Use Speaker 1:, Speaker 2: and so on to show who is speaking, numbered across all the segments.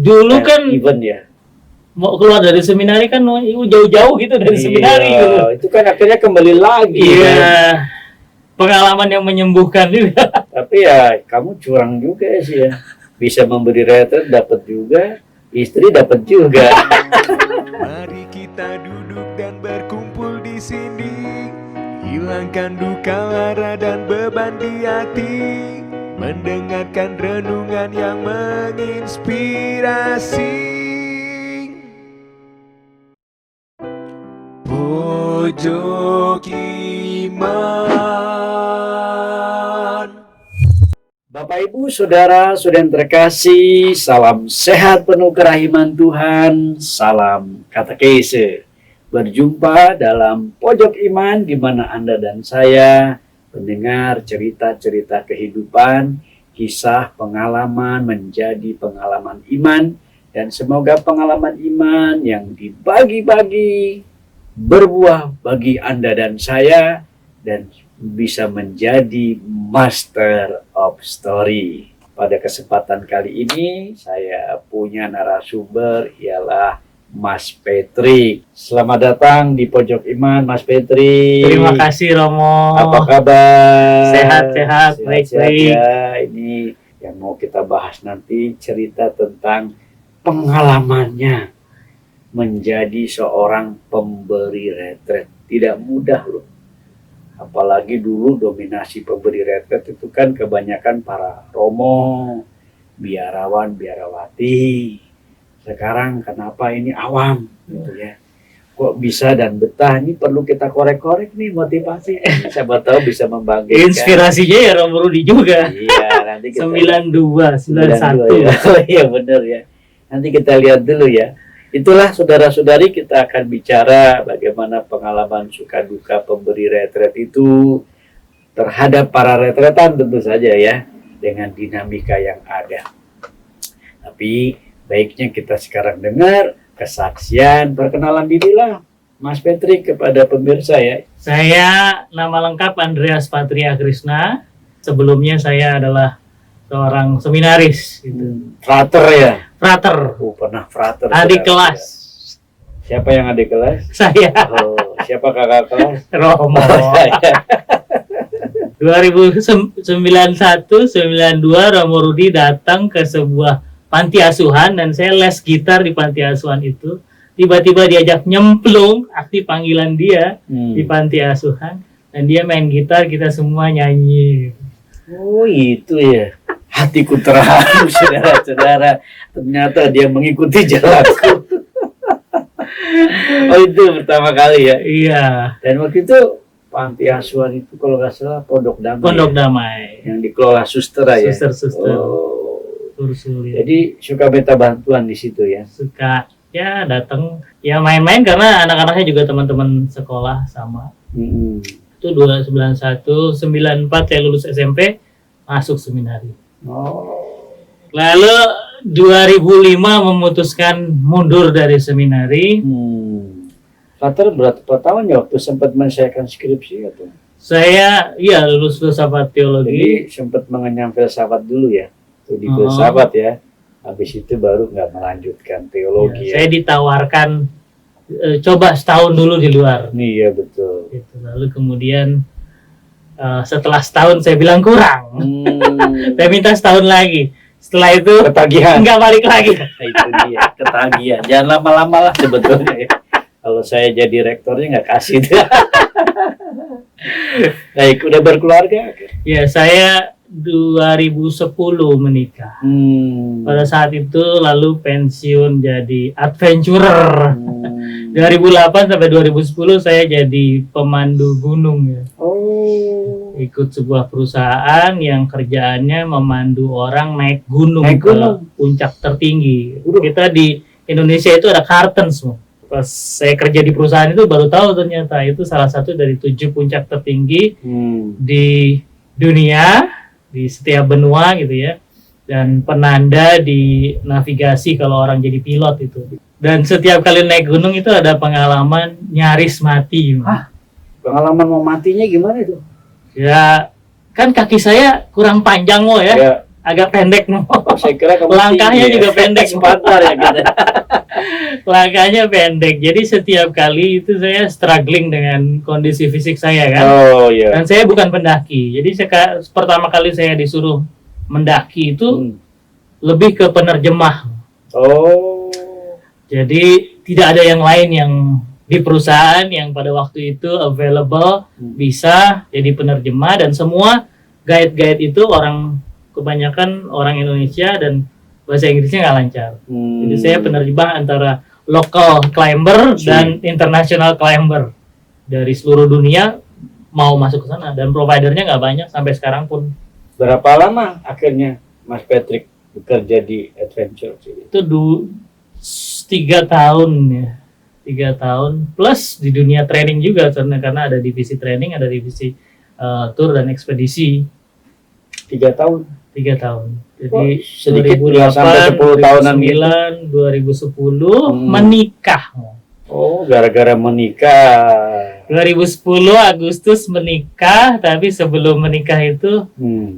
Speaker 1: Dulu kan
Speaker 2: event ya.
Speaker 1: mau keluar dari seminari kan jauh-jauh gitu dari seminari gitu.
Speaker 2: Itu kan akhirnya kembali lagi.
Speaker 1: Iya.
Speaker 2: Kan?
Speaker 1: Pengalaman yang menyembuhkan juga.
Speaker 2: Tapi ya kamu curang juga sih ya. Bisa memberi retret dapat juga, istri dapat juga.
Speaker 3: Mari kita duduk dan berkumpul di sini, hilangkan duka lara dan beban di hati, mendengarkan renungan yang menginspirasi. Pojok Iman.
Speaker 2: Bapak Ibu Saudara yang terkasih, salam sehat penuh kerahiman Tuhan, salam katekese. Berjumpa dalam Pojok Iman di mana Anda dan saya mendengar cerita-cerita kehidupan, kisah pengalaman menjadi pengalaman iman, dan semoga pengalaman iman yang dibagi-bagi berbuah bagi Anda dan saya dan bisa menjadi master of story. Pada kesempatan kali ini saya punya narasumber ialah Mas Patrick. Selamat datang di Pojok Iman, Mas Patrick.
Speaker 1: Terima kasih Romo.
Speaker 2: Apa kabar?
Speaker 1: Sehat-sehat, baik-baik.
Speaker 2: Ya, ini yang mau kita bahas nanti cerita tentang pengalamannya menjadi seorang pemberi retret. Tidak mudah loh. Apalagi dulu dominasi pemberi retret itu kan kebanyakan para romo, biarawan, biarawati. Sekarang kenapa ini awam gitu ya. Kok bisa dan betah, ini perlu kita korek-korek nih motivasi. Siapa tahu bisa membangkitkan.
Speaker 1: Inspirasinya ya Romo Rudi juga.
Speaker 2: Iya, nanti kita
Speaker 1: 92, 91.
Speaker 2: ya. Oh iya benar ya. Nanti kita lihat dulu ya. Itulah saudara-saudari, kita akan bicara bagaimana pengalaman suka duka pemberi retret itu terhadap para retretan tentu saja ya, dengan dinamika yang ada. Tapi baiknya kita sekarang dengar kesaksian perkenalan dirilah Mas Patrick kepada pemirsa ya.
Speaker 1: Saya nama lengkap Andreas Patria Krishna. Sebelumnya saya adalah seorang seminaris gitu.
Speaker 2: Frater ya.
Speaker 1: Frater.
Speaker 2: Pernah frater.
Speaker 1: Adik kelas.
Speaker 2: Siapa yang adik kelas?
Speaker 1: Saya.
Speaker 2: Oh, siapa kakak kelas?
Speaker 1: Romo. 2091-92 Romo Rudi datang ke sebuah panti asuhan dan saya les gitar di panti asuhan itu. Tiba-tiba diajak nyemplung, aktif panggilan dia di panti asuhan dan dia main gitar, kita semua nyanyi.
Speaker 2: Oh itu ya. Hatiku terharu saudara-saudara. Ternyata dia mengikuti jalanku. Oh itu pertama kali ya.
Speaker 1: Iya.
Speaker 2: Dan waktu itu panti asuhan itu kalau nggak salah Pondok Damai.
Speaker 1: Pondok Damai.
Speaker 2: Yang dikelola suster ya.
Speaker 1: Suster.
Speaker 2: Oh.
Speaker 1: Ursulia.
Speaker 2: Jadi suka minta bantuan di situ ya.
Speaker 1: Suka ya datang ya main-main karena anak-anaknya juga teman-teman sekolah sama. Itu 291, 94 saya lulus SMP, masuk seminari.
Speaker 2: Oh.
Speaker 1: Lalu 2005 memutuskan mundur dari seminari.
Speaker 2: Frater berapa tahun ya waktu sempat menyelesaikan skripsi atau?
Speaker 1: Saya iya lulus filsafat teologi.
Speaker 2: Jadi sempat mengenyam filsafat dulu ya. Itu di filsafat ya. Habis itu baru nggak melanjutkan teologi ya.
Speaker 1: Saya ditawarkan coba setahun dulu di luar.
Speaker 2: Iya betul.
Speaker 1: Gitu. Lalu kemudian setelah setahun saya bilang kurang. Saya minta setahun lagi. Setelah itu
Speaker 2: ketagihan.
Speaker 1: Nggak balik lagi.
Speaker 2: Itu dia, ketagihan. Jangan lama-lama lah sebetulnya ya. Kalau saya jadi rektornya nggak kasih. Baik, udah berkeluarga?
Speaker 1: Ya, saya 2010 menikah. Pada saat itu lalu pensiun jadi adventurer. 2008 sampai 2010 saya jadi pemandu gunung ya. Ikut sebuah perusahaan yang kerjaannya memandu orang naik gunung ke puncak tertinggi. Kita di Indonesia itu ada Kartens. Pas saya kerja di perusahaan itu baru tahu ternyata itu salah satu dari 7 puncak tertinggi di dunia, di setiap benua gitu ya. Dan penanda di navigasi kalau orang jadi pilot itu. Dan setiap kali naik gunung itu ada pengalaman nyaris mati.
Speaker 2: Pengalaman mau matinya gimana itu?
Speaker 1: Ya, kan kaki saya kurang panjang loh ya. agak pendek mau.
Speaker 2: Saya kira kamu
Speaker 1: Langkahnya
Speaker 2: tinggi,
Speaker 1: juga pendek.
Speaker 2: sebentar ya gitu.
Speaker 1: Langkahnya pendek. Jadi setiap kali itu saya struggling dengan kondisi fisik saya kan.
Speaker 2: Oh iya.
Speaker 1: Dan saya bukan pendaki. Jadi pertama kali saya disuruh mendaki itu lebih ke penerjemah.
Speaker 2: Oh.
Speaker 1: Jadi tidak ada yang lain yang di perusahaan yang pada waktu itu available bisa jadi penerjemah, dan semua guide-guide itu kebanyakan orang Indonesia dan bahasa Inggrisnya nggak lancar. Jadi saya penerjemah antara local climber dan international climber dari seluruh dunia mau masuk ke sana, dan providernya nggak banyak sampai sekarang pun.
Speaker 2: Berapa lama akhirnya Mas Patrick bekerja di Adventure?
Speaker 1: Itu 3 tahun ya. 3 tahun plus di dunia training juga, karena ada divisi training, ada divisi tour dan ekspedisi.
Speaker 2: 3 tahun.
Speaker 1: 3 tahun. Jadi
Speaker 2: Sedikit ya, sampai 10 tahunan gitu.
Speaker 1: 2010 menikah.
Speaker 2: Oh, gara-gara menikah.
Speaker 1: 2010 Agustus menikah, tapi sebelum menikah itu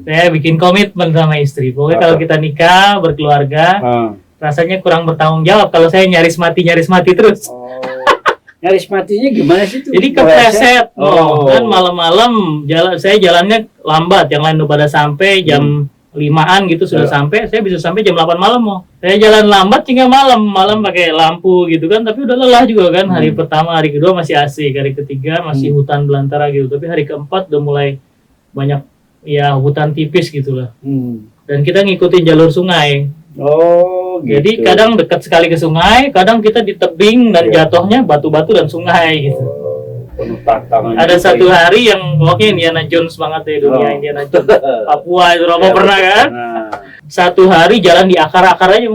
Speaker 1: saya bikin komitmen sama istri. Pokoknya kalau kita nikah, berkeluarga, rasanya kurang bertanggung jawab kalau saya nyaris mati terus.
Speaker 2: Nyaris matinya gimana sih tuh?
Speaker 1: Jadi kepleset, kan malam-malam saya jalannya lambat, yang lain udah pada sampai jam 5-an gitu sudah sampai, saya bisa sampai jam 8 malam Saya jalan lambat hingga malam pakai lampu gitu kan, tapi udah lelah juga kan. Hari pertama, hari kedua masih asik, hari ketiga masih hutan belantara gitu, tapi hari keempat udah mulai banyak ya hutan tipis gitulah. Dan kita ngikutin jalur sungai. Oh, gitu. Jadi kadang dekat sekali ke sungai, kadang kita di tebing dan jatuhnya batu-batu dan sungai gitu.
Speaker 2: Penuh tantangan.
Speaker 1: Ada satu hari yang pokoknya Indiana Jones banget ya, dunia Indiana Jones. Papua itu Romo pernah kan? Satu hari jalan di akar-akar aja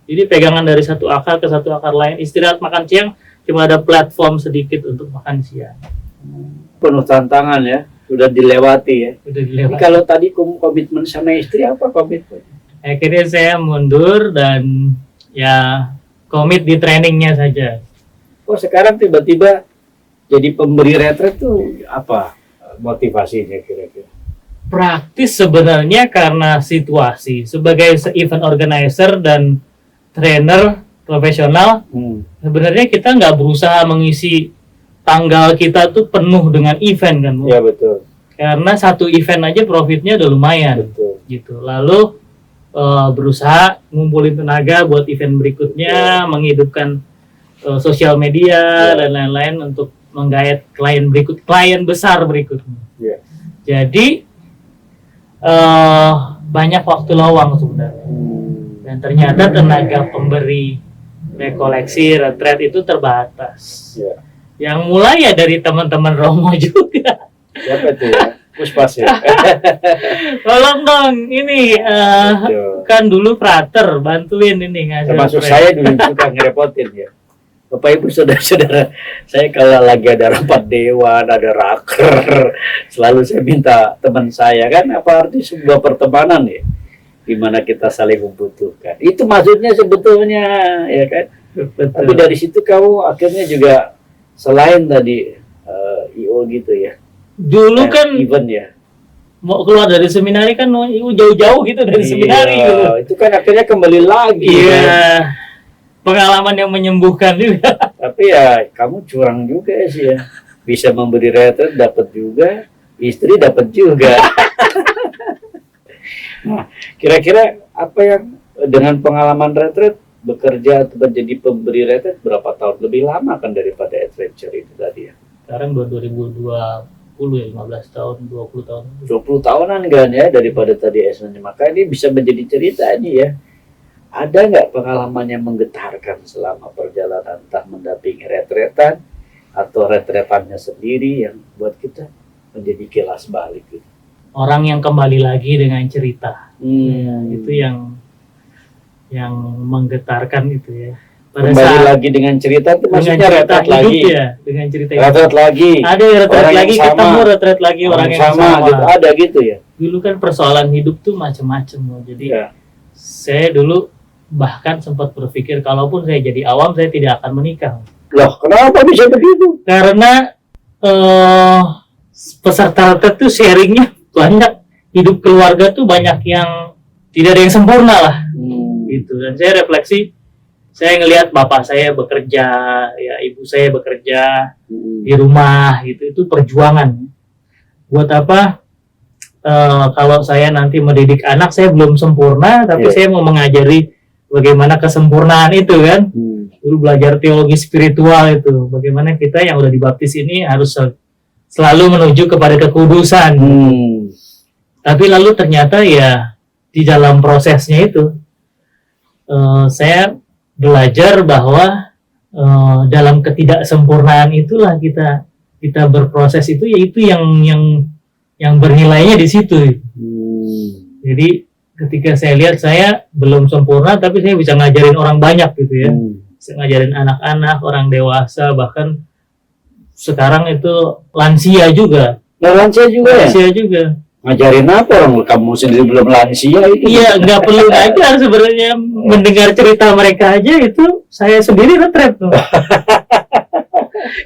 Speaker 1: Jadi pegangan dari satu akar ke satu akar lain. Istirahat makan siang cuma ada platform sedikit untuk makan siang.
Speaker 2: Penuh tantangan ya, sudah dilewati ya.
Speaker 1: Sudah dilewati.
Speaker 2: Jadi kalau tadi komitmen sama istri, apa komitmen?
Speaker 1: Akhirnya saya mundur dan ya komit di trainingnya saja.
Speaker 2: Oh, sekarang tiba-tiba jadi pemberi retret tuh apa motivasinya kira-kira?
Speaker 1: Praktis sebenarnya karena situasi. Sebagai event organizer dan trainer profesional, sebenarnya kita nggak berusaha mengisi tanggal kita tuh penuh dengan event kan, Bu?
Speaker 2: Ya betul.
Speaker 1: Karena satu event aja profitnya udah lumayan.
Speaker 2: Betul.
Speaker 1: Gitu. Lalu berusaha ngumpulin tenaga buat event berikutnya, menghidupkan sosial media dan lain-lain untuk menggait klien besar berikutnya. Jadi banyak waktu lowong sebenarnya. Dan ternyata tenaga pemberi rekoleksi retret itu terbatas. Yang mulai ya dari teman-teman Romo juga.
Speaker 2: Siapa itu ya? Puspas ya.
Speaker 1: Tolong dong, ini kan dulu frater bantuin ini ngasih.
Speaker 2: Termasuk saya dulu suka ngerepotin ya. Bapak Ibu saudara-saudara, saya kalau lagi ada rapat dewan, ada raker, selalu saya minta teman saya, kan apa arti sebuah pertemanan ya, di mana kita saling membutuhkan. Itu maksudnya sebetulnya, ya kan. Betul. Tapi dari situ kamu akhirnya juga selain tadi IO gitu ya.
Speaker 1: Dulu kan
Speaker 2: event ya.
Speaker 1: Mau keluar dari seminari kan jauh-jauh gitu dari seminari gitu.
Speaker 2: Itu kan akhirnya kembali lagi.
Speaker 1: Iya. Kan? Pengalaman yang menyembuhkan juga.
Speaker 2: Tapi ya kamu curang juga sih ya. Bisa memberi retret dapat juga, istri dapat juga. Nah, kira-kira apa yang dengan pengalaman retret bekerja atau menjadi pemberi retret berapa tahun lebih lama kan daripada adventure itu tadi ya?
Speaker 1: Sekarang 2020 ya, 15 tahun, 20 tahun.
Speaker 2: 20 tahunan kan ya daripada tadi S1. Maka ini bisa menjadi cerita ini ya. Ada nggak pengalaman yang menggetarkan selama perjalanan, entah mendampingi retretan atau retretannya sendiri yang buat kita menjadi kilas balik gitu?
Speaker 1: Orang yang kembali lagi dengan cerita, itu yang menggetarkan itu ya.
Speaker 2: Kembali lagi dengan cerita itu maksudnya retret lagi
Speaker 1: ya, dengan cerita
Speaker 2: retret lagi.
Speaker 1: Ada retret lagi, ketemu retret lagi orang yang sama.
Speaker 2: Gitu, ada gitu ya.
Speaker 1: Dulu kan persoalan hidup tuh macam-macam loh. Jadi saya dulu bahkan sempat berpikir kalaupun saya jadi awam saya tidak akan menikah.
Speaker 2: Loh, kenapa bisa begitu?
Speaker 1: Karena peserta retret tuh sharingnya banyak, hidup keluarga tuh banyak yang tidak ada yang sempurna lah
Speaker 2: Hmm.
Speaker 1: gitu. Dan saya refleksi, saya ngelihat bapak saya bekerja, ya ibu saya bekerja
Speaker 2: Hmm.
Speaker 1: di rumah gitu, itu perjuangan. Buat apa? Kalau saya nanti mendidik anak, saya belum sempurna, tapi
Speaker 2: Iya.
Speaker 1: saya mau mengajari bagaimana kesempurnaan itu kan.
Speaker 2: Hmm.
Speaker 1: Dulu belajar teologi spiritual itu, bagaimana kita yang udah dibaptis ini harus selalu menuju kepada kekudusan.
Speaker 2: Hmm.
Speaker 1: Tapi lalu ternyata ya di dalam prosesnya itu saya belajar bahwa dalam ketidaksempurnaan itulah kita berproses itu, yaitu yang bernilainya di situ.
Speaker 2: Hmm.
Speaker 1: Jadi ketika saya lihat saya belum sempurna, tapi saya bisa ngajarin orang banyak gitu ya.
Speaker 2: Hmm.
Speaker 1: Bisa ngajarin anak-anak, orang dewasa, bahkan sekarang itu lansia juga.
Speaker 2: Nah, lansia juga ya?
Speaker 1: Lansia juga.
Speaker 2: Ngajarin apa orang kamu sendiri belum lansia itu?
Speaker 1: Iya, nggak perlu ngajar sebenarnya, mendengar cerita mereka aja itu saya sendiri retret tuh.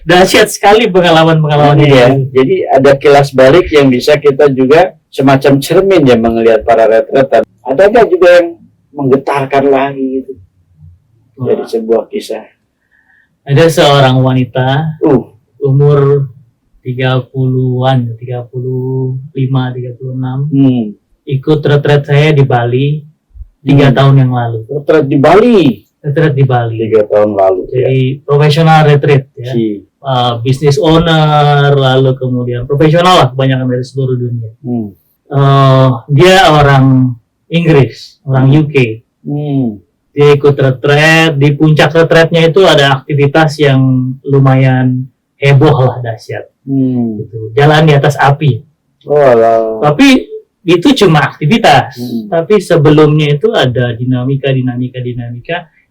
Speaker 1: Dahsyat sekali pengalaman-pengalaman
Speaker 2: Iya,
Speaker 1: itu.
Speaker 2: jadi ada kilas balik yang bisa kita juga semacam cermin ya melihat para retretan. Ada nggak juga yang menggetarkan lagi gitu dari sebuah kisah?
Speaker 1: Ada seorang wanita umur 30-an, 35, 36, ikut retret saya di Bali 3 tahun yang lalu.
Speaker 2: Retret di Bali
Speaker 1: Retret di Bali.
Speaker 2: 3 tahun lalu.
Speaker 1: Jadi profesional retreat ya. Business owner, lalu kemudian profesional lah, kebanyakan dari seluruh dunia. Dia orang Inggris, orang UK. Dia ikut retret. Di puncak retretnya itu ada aktivitas yang lumayan heboh lah, dahsyat. Gitu. Jalan di atas api. Tapi itu cuma aktivitas. Tapi sebelumnya itu ada dinamika.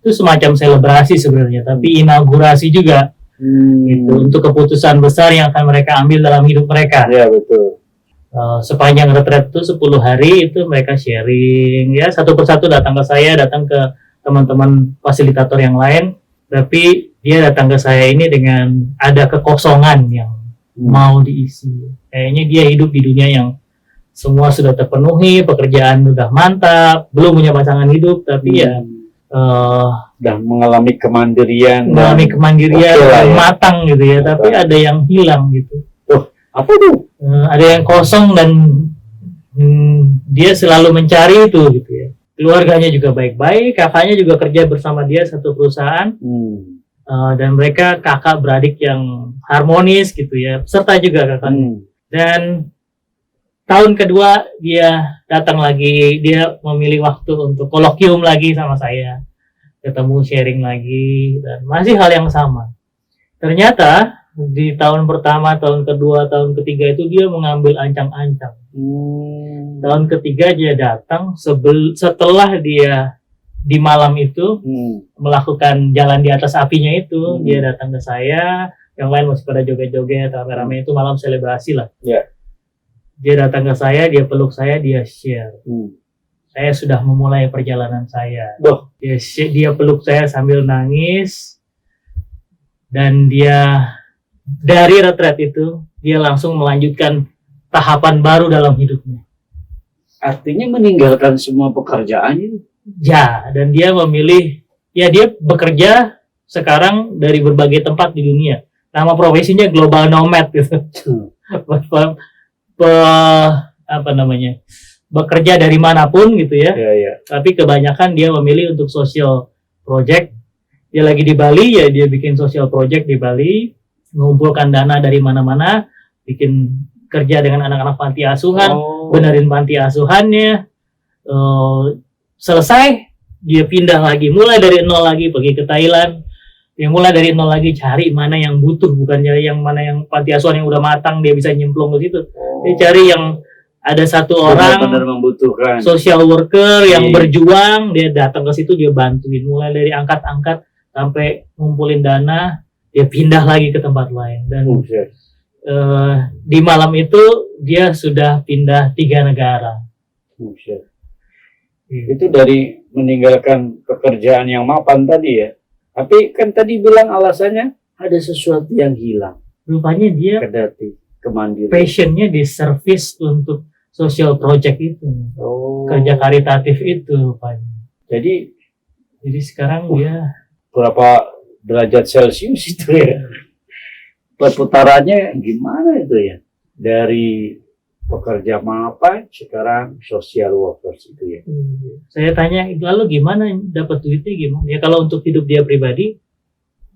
Speaker 1: Itu semacam selebrasi sebenarnya, tapi inaugurasi juga. Gitu, untuk keputusan besar yang akan mereka ambil dalam hidup mereka.
Speaker 2: Ya, betul.
Speaker 1: Sepanjang retret itu 10 hari itu mereka sharing ya, satu persatu datang ke saya, datang ke teman-teman fasilitator yang lain, tapi dia datang ke saya ini dengan ada kekosongan yang mau diisi. Kayaknya dia hidup di dunia yang semua sudah terpenuhi, pekerjaan sudah mantap, belum punya pasangan hidup, tapi ya
Speaker 2: udah mengalami kemandirian
Speaker 1: yang matang gitu ya, tapi ada yang hilang gitu.
Speaker 2: Apa tuh?
Speaker 1: Ada yang kosong dan dia selalu mencari itu gitu ya. Keluarganya juga baik-baik, kakaknya juga kerja bersama dia satu perusahaan, dan mereka kakak beradik yang harmonis gitu ya, serta juga kakaknya. Dan tahun kedua dia datang lagi, dia memilih waktu untuk kolokium lagi sama saya, ketemu, sharing lagi, dan masih hal yang sama. Ternyata di tahun pertama, tahun kedua, tahun ketiga itu dia mengambil ancang-ancang. Tahun ketiga dia datang setelah dia di malam itu melakukan jalan di atas apinya itu, dia datang ke saya, yang lain masih pada joget-joget, rame-rame, itu malam selebrasi lah. Dia datang ke saya, dia peluk saya, dia share. Saya sudah memulai perjalanan saya. Dia peluk saya sambil nangis, dan dia dari retret itu dia langsung melanjutkan tahapan baru dalam hidupnya.
Speaker 2: Artinya meninggalkan semua pekerjaan itu.
Speaker 1: Ya, dan dia memilih, ya dia bekerja sekarang dari berbagai tempat di dunia. Nama profesinya global nomad gitu. Bekerja dari manapun gitu ya. Tapi kebanyakan dia memilih untuk social project. Dia lagi di Bali ya, dia bikin social project di Bali, mengumpulkan dana dari mana-mana, bikin kerja dengan anak-anak panti asuhan, benerin panti asuhannya. Selesai, dia pindah lagi, mulai dari nol lagi, pergi ke Thailand. Dia mulai dari nol lagi, cari mana yang butuh, bukan cari yang mana yang panti asuhan yang udah matang dia bisa nyemplung ke situ. Dia cari yang ada satu orang
Speaker 2: benar membutuhkan,
Speaker 1: social worker yang berjuang, dia datang ke situ, dia bantuin, mulai dari angkat-angkat sampai ngumpulin dana, dia pindah lagi ke tempat lain. Dan di malam itu dia sudah pindah 3 negara.
Speaker 2: Itu dari meninggalkan pekerjaan yang mapan tadi ya. Tapi kan tadi bilang alasannya ada sesuatu yang hilang.
Speaker 1: Rupanya dia
Speaker 2: kedati kemandirian.
Speaker 1: passionnya di service untuk social project itu, kerja karitatif itu rupanya.
Speaker 2: Jadi
Speaker 1: Sekarang dia
Speaker 2: berapa derajat Celcius itu ya? Perputarannya gimana itu ya? Dari pekerja mapan sekarang social workers itu ya.
Speaker 1: Saya tanya, lalu gimana dapat duitnya gimana? Ya kalau untuk hidup dia pribadi,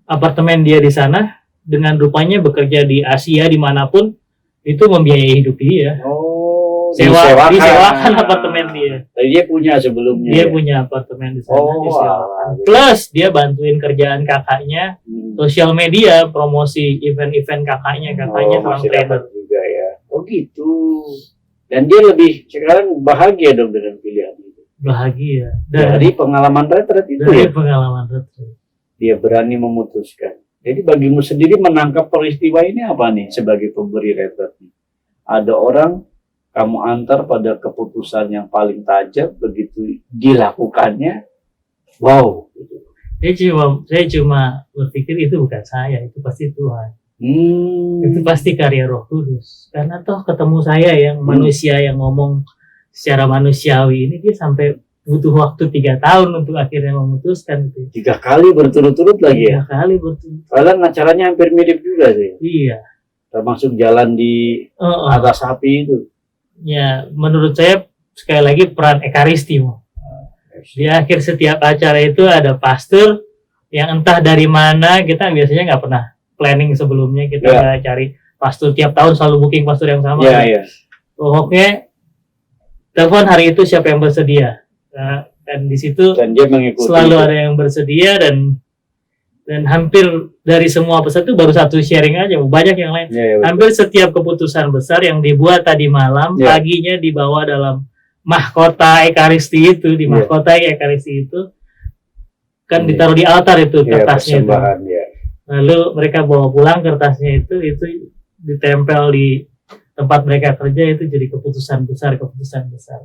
Speaker 1: apartemen dia di sana, dengan rupanya bekerja di Asia dimanapun, itu membiayai hidup dia. Disewakan apartemen dia.
Speaker 2: Jadi dia punya sebelumnya.
Speaker 1: Dia punya apartemen di sana. Disewakan. Plus dia bantuin kerjaan kakaknya, sosial media, promosi event-event kakaknya seorang trainer
Speaker 2: juga ya. Oh gitu. Dan dia lebih sekarang bahagia dong dengan pilihan itu.
Speaker 1: Bahagia.
Speaker 2: Dari pengalaman retret itu
Speaker 1: dari pengalaman retret.
Speaker 2: Dia berani memutuskan. Jadi bagimu sendiri menangkap peristiwa ini apa nih sebagai pemberi retret? Ada orang kamu antar pada keputusan yang paling tajam, begitu dilakukannya, wow.
Speaker 1: Saya cuma berpikir itu bukan saya, itu pasti Tuhan. Itu pasti karya Roh Kudus. Karena toh ketemu saya yang manusia yang ngomong secara manusiawi ini, dia sampai butuh waktu 3 tahun untuk akhirnya memutuskan itu.
Speaker 2: 3 kali berturut-turut lagi ya?
Speaker 1: 3 kali berturut-turut.
Speaker 2: Padahal acaranya hampir mirip juga sih.
Speaker 1: Iya.
Speaker 2: Termasuk jalan di atas api itu.
Speaker 1: Ya, menurut saya sekali lagi peran Ekaristi. Di akhir setiap acara itu ada pastor yang entah dari mana, kita biasanya nggak pernah planning sebelumnya, kita nggak cari pastor tiap tahun, selalu booking pastor yang sama. Pokoknya telepon hari itu siapa yang bersedia. Nah, dan di situ
Speaker 2: dia mengikuti
Speaker 1: selalu ada yang bersedia, dan hampir dari semua pesan itu baru satu sharing aja, banyak yang lain. Hampir setiap keputusan besar yang dibuat tadi malam, paginya dibawa dalam mahkota Ekaristi itu, di mahkota Ekaristi itu kan ditaruh di altar itu kertasnya itu. Lalu mereka bawa pulang kertasnya itu ditempel di tempat mereka kerja, itu jadi keputusan besar.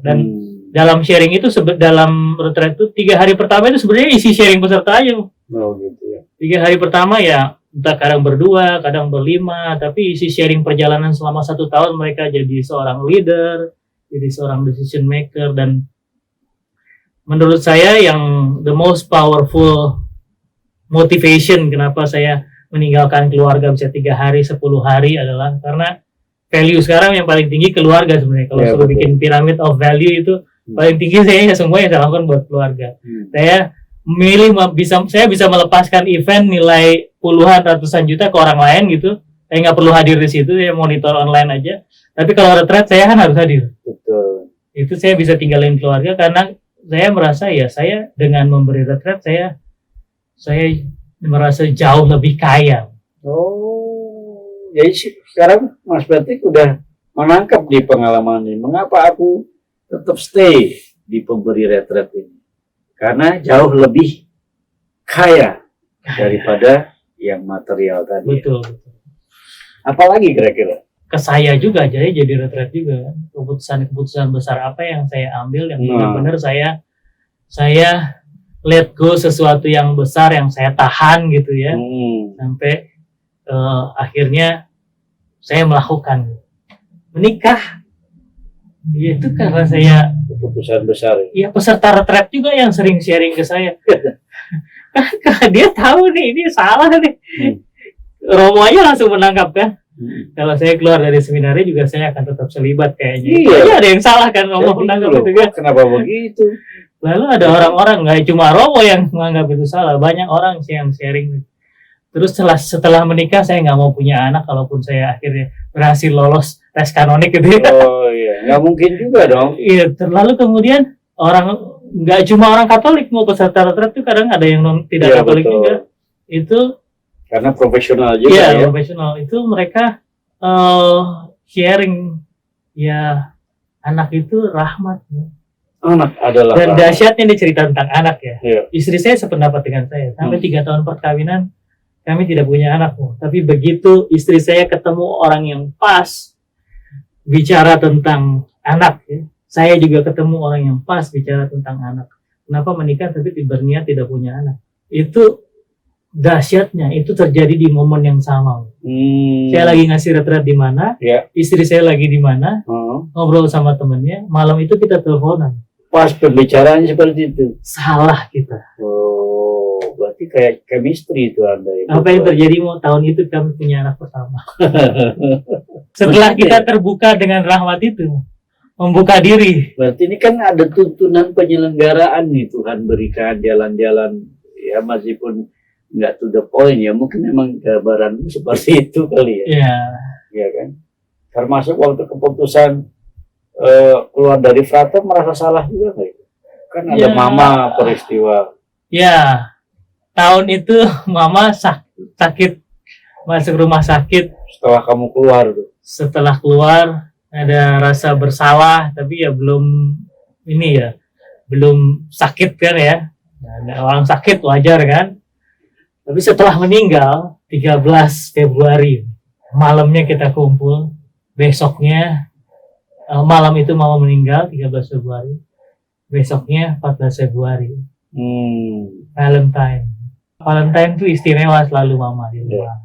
Speaker 1: Dan dalam sharing itu, dalam retret itu 3 hari pertama itu sebenarnya isi sharing peserta aja.
Speaker 2: Gitu ya.
Speaker 1: 3 hari pertama ya entah kadang berdua, kadang berlima, tapi isi sharing perjalanan selama 1 tahun mereka jadi seorang leader, jadi seorang decision maker. Dan menurut saya yang the most powerful motivation kenapa saya meninggalkan keluarga bisa 3 hari, 10 hari adalah karena value sekarang yang paling tinggi keluarga sebenarnya. Kalau suruh bikin pyramid of value itu paling tinggi saya semua yang saya lakukan buat keluarga. Saya saya bisa melepaskan event nilai puluhan ratusan juta ke orang lain gitu. Saya nggak perlu hadir di situ, saya monitor online aja. Tapi kalau retret saya kan harus hadir.
Speaker 2: Betul.
Speaker 1: Itu saya bisa tinggalin keluarga karena saya merasa ya saya dengan memberi retret saya merasa jauh lebih kaya.
Speaker 2: Jadi sekarang Mas Batik udah menangkap di pengalaman ini. Mengapa aku tetap stay di pemberi retret ini? Karena jauh lebih kaya daripada yang material tadi.
Speaker 1: Betul.
Speaker 2: Apalagi kira-kira?
Speaker 1: Ke saya juga, jadi retret juga kan. Keputusan besar apa yang saya ambil, yang benar-benar saya let go sesuatu yang besar yang saya tahan gitu ya. Sampai akhirnya saya melakukan menikah. Itu karena saya
Speaker 2: keputusan besar.
Speaker 1: Iya, peserta retret juga yang sering sharing ke saya. Karena dia tahu nih, ini salah nih. Romo aja langsung menangkap kan. Kalau saya keluar dari seminari juga saya akan tetap terlibat kayaknya. Iya, ada yang salah kan Romo menangkap itu kan.
Speaker 2: Kenapa begitu?
Speaker 1: Lalu ada orang-orang, nggak cuma Romo yang menganggap itu salah, banyak orang yang sharing. Terus setelah menikah saya nggak mau punya anak, kalaupun saya akhirnya berhasil lolos tes kanonik gitu ya.
Speaker 2: Oh iya, nggak mungkin juga dong.
Speaker 1: Iya, terlalu kemudian nggak cuma orang Katolik mau peserta retret itu kadang ada yang tidak Katolik betul. Juga. Itu
Speaker 2: karena profesional juga ya.
Speaker 1: Iya, profesional. Itu mereka sharing ya, anak itu rahmat.
Speaker 2: Anak adalah
Speaker 1: dan dahsyatnya dia cerita tentang anak ya.
Speaker 2: Iya.
Speaker 1: Istri saya sependapat dengan saya. Sampai 3 tahun perkawinan kami tidak punya anak, tapi begitu istri saya ketemu orang yang pas bicara tentang anak, ya, saya juga ketemu orang yang pas bicara tentang anak. Kenapa menikah tapi berniat tidak punya anak? Itu dahsyatnya itu terjadi di momen yang sama. Saya lagi ngasih retret di mana,
Speaker 2: Ya.
Speaker 1: istri saya lagi di mana,
Speaker 2: Oh.
Speaker 1: ngobrol sama temennya, malam itu kita teleponan.
Speaker 2: Pas pembicaraan seperti itu.
Speaker 1: Salah kita.
Speaker 2: Oh, berarti kayak chemistry itu Anda itu.
Speaker 1: Apa yang terjadi mau tahun itu kami punya anak pertama. Setelah kita terbuka dengan rahmat itu, membuka diri.
Speaker 2: Berarti ini kan ada tuntunan penyelenggaraan nih, Tuhan berikan jalan-jalan ya, meskipun nggak to the point ya, mungkin memang gambaranmu seperti itu kali ya.
Speaker 1: Ya,
Speaker 2: Ya kan? Termasuk waktu keputusan keluar dari frater merasa salah juga nggak? Kan ada
Speaker 1: Ya.
Speaker 2: mama peristiwa.
Speaker 1: ya. Tahun itu mama sakit, masuk rumah sakit.
Speaker 2: Setelah kamu keluar tuh.
Speaker 1: Setelah keluar ada rasa bersalah, tapi ya belum ini ya, belum sakit kan ya. Nah, orang sakit wajar kan. Tapi setelah meninggal 13 Februari malamnya kita kumpul. Besoknya malam itu mama meninggal 13 Februari. Besoknya 14 Februari. Valentine. Valentine itu istimewa selalu mama di rumah.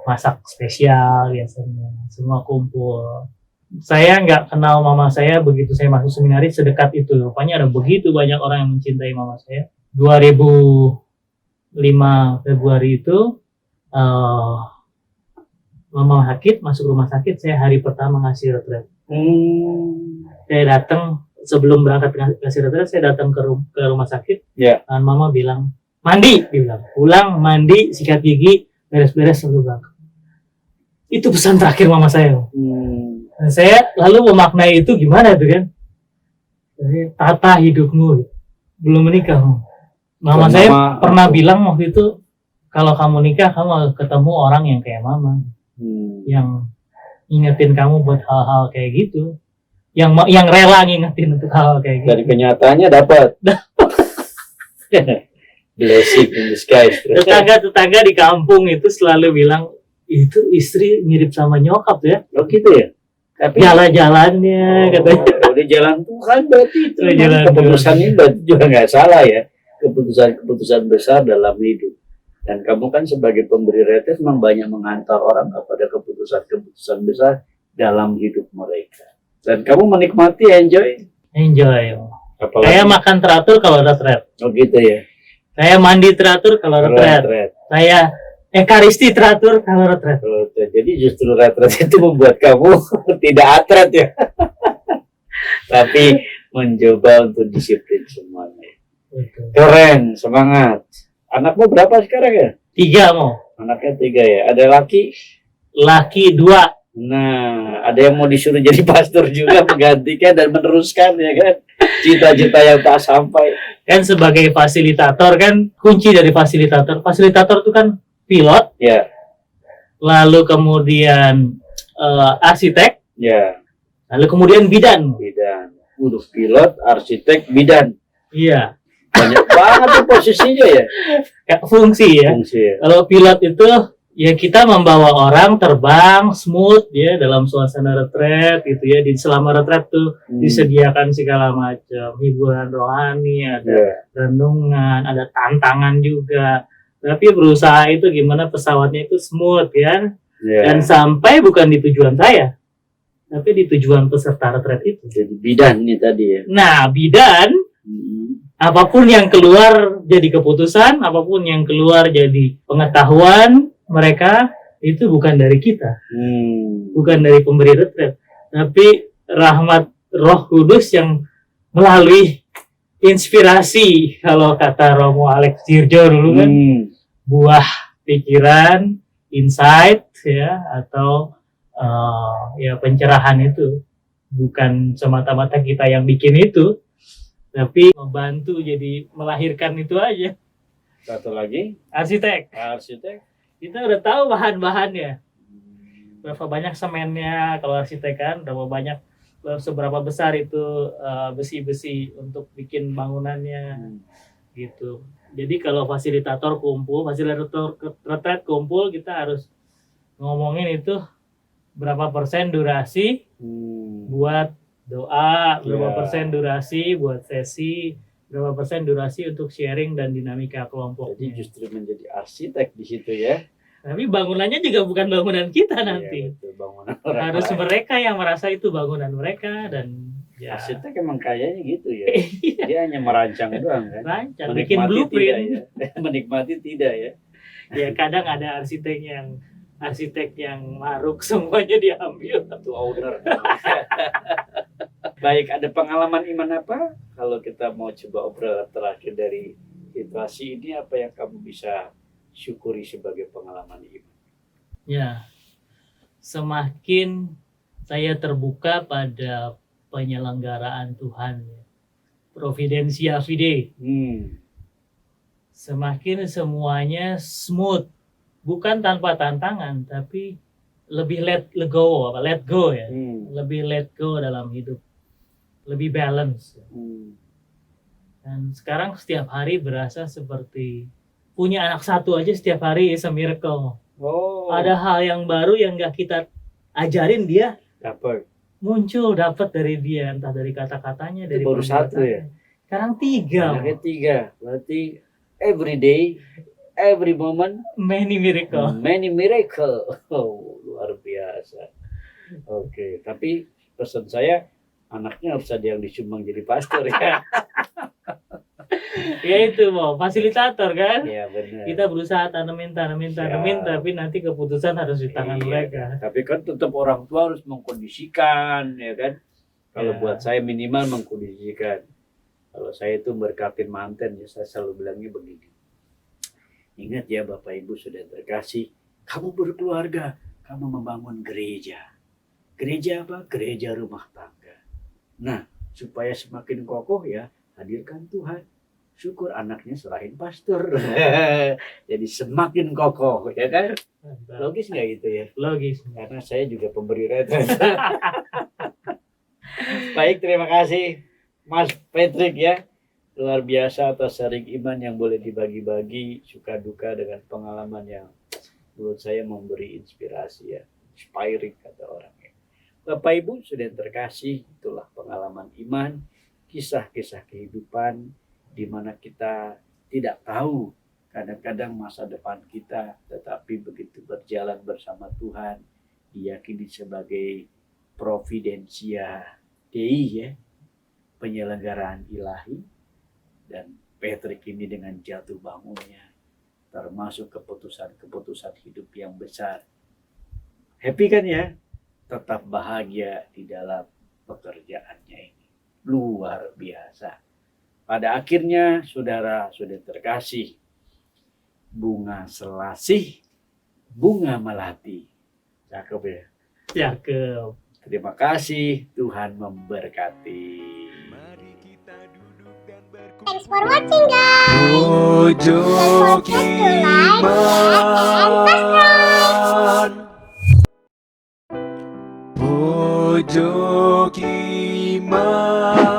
Speaker 1: Masak spesial biasanya. Semua kumpul. Saya nggak kenal mama saya begitu saya masuk seminaris sedekat itu. Rupanya ada begitu banyak orang yang mencintai mama saya. 2005 Februari itu mama sakit, masuk rumah sakit, saya hari pertama ngasih retret. Saya datang sebelum berangkat ngasih retret, saya datang ke rumah sakit.
Speaker 2: Ya.
Speaker 1: Dan mama bilang, mandi, dia bilang, pulang, mandi, sikat gigi, beres-beres sebelum berangkat. Itu pesan terakhir mama saya. Dan saya lalu memaknai itu gimana itu kan? Jadi, tata hidupmu, belum menikah. Mama saya pernah bilang waktu itu, kalau kamu nikah, kamu ketemu orang yang kayak mama. Yang ingetin kamu buat hal-hal kayak gitu, yang rela ngingetin untuk hal-hal kayak gitu.
Speaker 2: Dari kenyataannya dapat. Blessing in disguise.
Speaker 1: Tetangga di kampung itu selalu bilang itu istri mirip sama nyokap ya.
Speaker 2: Oh gitu ya. Tapi
Speaker 1: Jalan-jalannya katanya.
Speaker 2: Udah jalan Tuhan berarti itu.
Speaker 1: Oh, jalan
Speaker 2: Keputusan
Speaker 1: Tuhan.
Speaker 2: ini berarti juga nggak salah ya. Keputusan besar dalam hidup. Dan kamu kan sebagai pemberi retret memang banyak mengantar orang kepada keputusan besar dalam hidup mereka. Dan kamu menikmati, enjoy.
Speaker 1: Apalagi? Saya makan teratur kalau retret.
Speaker 2: Oh gitu ya.
Speaker 1: Saya mandi teratur kalau retret. Saya ekaristi teratur kalau retret.
Speaker 2: Jadi justru retret itu membuat kamu tidak atret ya. Tapi mencoba untuk disiplin semuanya.
Speaker 1: Betul.
Speaker 2: Keren, semangat. Anakmu berapa sekarang ya?
Speaker 1: 3 mau.
Speaker 2: Anaknya 3 ya. Ada laki?
Speaker 1: Laki 2.
Speaker 2: Nah, ada yang mau disuruh jadi pastor juga menggantikan dan meneruskan ya kan? Cita-cita yang tak sampai.
Speaker 1: Kan sebagai fasilitator kan kunci dari fasilitator. Fasilitator itu kan pilot,
Speaker 2: Ya,
Speaker 1: lalu kemudian arsitek,
Speaker 2: ya.
Speaker 1: lalu kemudian bidan.
Speaker 2: Bidan. Pilot, arsitek, bidan.
Speaker 1: Iya,
Speaker 2: Banyak banget tuh posisinya ya.
Speaker 1: kayak fungsi ya.
Speaker 2: Fungsi ya.
Speaker 1: Kalau pilot itu ya kita membawa orang terbang smooth ya dalam suasana retret gitu ya. Di selama retret tuh disediakan segala macam hiburan rohani, ada
Speaker 2: Ya.
Speaker 1: renungan, ada tantangan juga. Tapi berusaha itu gimana pesawatnya itu smooth ya.
Speaker 2: Ya.
Speaker 1: Dan sampai bukan di tujuan saya, tapi di tujuan peserta retret itu.
Speaker 2: Jadi bidan nih tadi ya.
Speaker 1: Nah, bidan, apapun yang keluar jadi keputusan, apapun yang keluar jadi pengetahuan mereka, itu bukan dari kita, bukan dari pemberi retret, tapi rahmat Roh Kudus yang melalui inspirasi, kalau kata Romo Alex Tirjo dulu kan, buah pikiran, insight ya, atau ya pencerahan itu bukan semata-mata kita yang bikin itu, tapi membantu jadi melahirkan itu aja.
Speaker 2: Satu lagi,
Speaker 1: Arsitek,
Speaker 2: arsitek.
Speaker 1: kita udah tahu bahan-bahannya, berapa banyak semennya kalau arsitek kan, berapa banyak, seberapa besar itu besi-besi untuk bikin bangunannya gitu. Jadi kalau fasilitator retret kumpul, kita harus ngomongin itu berapa persen durasi buat doa, berapa persen durasi buat sesi, berapa persen durasi untuk sharing dan dinamika
Speaker 2: Jadi
Speaker 1: kelompoknya.
Speaker 2: justru menjadi arsitek di situ ya.
Speaker 1: Tapi bangunannya juga bukan bangunan kita nanti.
Speaker 2: Iya, betul, bangunan orang
Speaker 1: Harus
Speaker 2: lain.
Speaker 1: mereka yang merasa itu bangunan mereka dan ya
Speaker 2: Arsitek emang kayaknya gitu ya.
Speaker 1: iya,
Speaker 2: Dia hanya merancang doang kan.
Speaker 1: rancang, bikin
Speaker 2: Menikmati
Speaker 1: blueprint.
Speaker 2: tidak ya. Menikmati tidak ya.
Speaker 1: Ya kadang ada arsitek yang maruk semuanya diambil.
Speaker 2: Satu owner. Baik, ada pengalaman iman apa? Kalau kita mau coba obrol terakhir dari situasi ini, apa yang kamu bisa syukuri sebagai pengalaman iman?
Speaker 1: Ya, semakin saya terbuka pada penyelenggaraan Tuhan, Providentia Fidei, semakin semuanya smooth, bukan tanpa tantangan, tapi lebih let go ya, lebih let go dalam hidup, lebih balance. Dan sekarang setiap hari berasa seperti punya anak satu aja setiap hari is a miracle.
Speaker 2: Oh,
Speaker 1: Ada hal yang baru yang gak kita ajarin dia
Speaker 2: dapat.
Speaker 1: muncul, dapat dari dia, entah dari kata-katanya, dari
Speaker 2: baru satu
Speaker 1: perbuatannya.
Speaker 2: ya?
Speaker 1: Sekarang 3,
Speaker 2: Anaknya 3, berarti every day, every moment,
Speaker 1: many miracle.
Speaker 2: many miracle. Oh, luar biasa. Oke, tapi pesan saya, anaknya harus ada yang disumbang jadi pastor ya.
Speaker 1: Ya itu mau fasilitator kan.
Speaker 2: Iya benar.
Speaker 1: Kita berusaha tanemin, tapi nanti keputusan harus di tangan
Speaker 2: Iya,
Speaker 1: mereka.
Speaker 2: Tapi kan tetap orang tua harus mengkondisikan, ya kan? Kalau
Speaker 1: Ya.
Speaker 2: buat saya minimal mengkondisikan. Kalau saya itu berkatin manten, ya saya selalu bilangnya begini. Ingat ya Bapak Ibu sudah terkasih, kamu berkeluarga, kamu membangun gereja. Gereja apa? Gereja rumah tangga. Nah, supaya semakin kokoh ya, hadirkan Tuhan. Syukur anaknya serahin pastor. Jadi semakin kokoh, ya kan?
Speaker 1: Mantap.
Speaker 2: Logis nggak gitu ya?
Speaker 1: Logis.
Speaker 2: Karena saya juga pemberi retret. Baik, terima kasih Mas Patrick ya. Luar biasa atas sharing iman yang boleh dibagi-bagi, suka duka dengan pengalaman yang menurut saya memberi inspirasi ya. Inspiring kata orang ya. Bapak Ibu sudah terkasih, itulah pengalaman iman, kisah-kisah kehidupan di mana kita tidak tahu kadang-kadang masa depan kita, tetapi begitu berjalan bersama Tuhan, diyakini sebagai Providentia Dei ya, penyelenggaraan ilahi, dan Patrick ini dengan jatuh bangunnya, termasuk keputusan-keputusan hidup yang besar. Happy kan ya? Tetap bahagia di dalam pekerjaannya ini. Luar biasa. Pada akhirnya, saudara sudah terkasih, bunga selasih, bunga melati. Cakep ya?
Speaker 1: Cakep.
Speaker 2: Terima kasih, Tuhan memberkati.
Speaker 3: Mari kita duduk dan
Speaker 4: Thanks for watching guys.
Speaker 3: Pojok Iman. Pojok Iman.